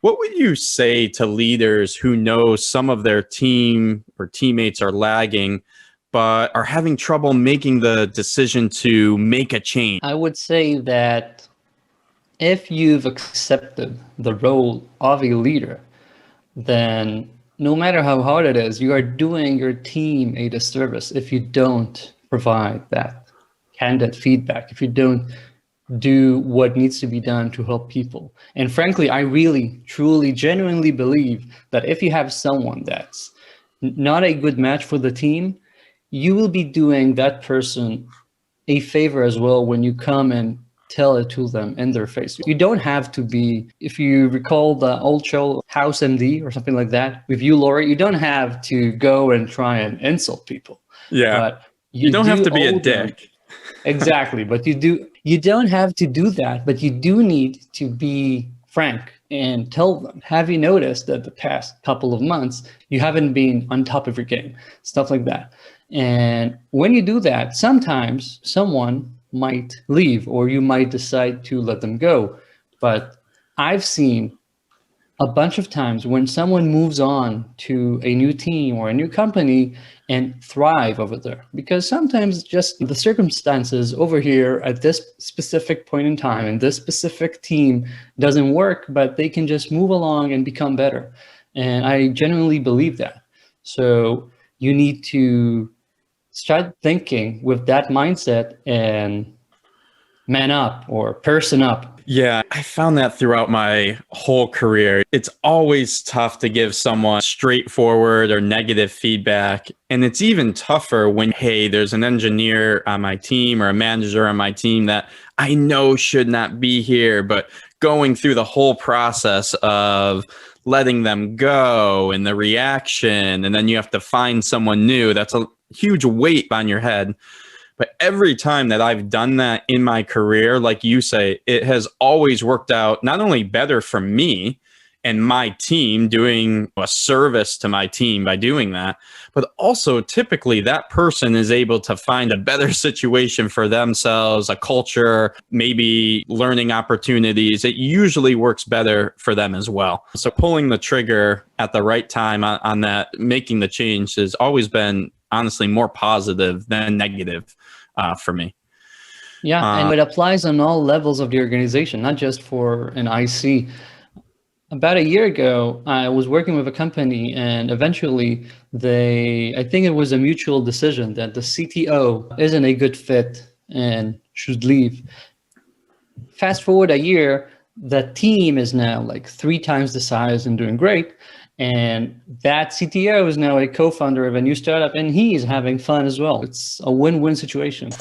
What would you say to leaders who know some of their team or teammates are lagging, but are having trouble making the decision to make a change? I would say that if you've accepted the role of a leader, then no matter how hard it is, you are doing your team a disservice if you don't provide that candid feedback, if you don't do what needs to be done to help people. And frankly, I really, truly, genuinely believe that if you have someone that's not a good match for the team, you will be doing that person a favor as well when you come and tell it to them in their face. You don't have to be, if you recall the old show House MD or something like that with you, Laura, you don't have to go and try and insult people. Yeah, but you don't have to be a dick. Exactly, but you don't have to do that, but you do need to be frank and tell them, have you noticed that the past couple of months you haven't been on top of your game, stuff like that. And when you do that, sometimes someone might leave or you might decide to let them go. But I've seen a bunch of times when someone moves on to a new team or a new company and thrive over there, because sometimes just the circumstances over here at this specific point in time and this specific team doesn't work, but they can just move along and become better. And I genuinely believe that. So you need to start thinking with that mindset and man up or person up. Yeah, I found that throughout my whole career. It's always tough to give someone straightforward or negative feedback. And it's even tougher when, hey, there's an engineer on my team or a manager on my team that I know should not be here, but going through the whole process of letting them go and the reaction, and then you have to find someone new. That's a huge weight on your head. But every time that I've done that in my career, like you say, it has always worked out not only better for me and my team, doing a service to my team by doing that, but also typically that person is able to find a better situation for themselves, a culture, maybe learning opportunities. It usually works better for them as well. So pulling the trigger at the right time on that, making the change has always been honestly more positive than negative for me. Yeah, and it applies on all levels of the organization, not just for an IC. About a year ago, I was working with a company and eventually I think it was a mutual decision that the CTO isn't a good fit and should leave. Fast forward a year, the team is now like 3 times the size and doing great. And that CTO is now a co-founder of a new startup and he's having fun as well. It's a win-win situation.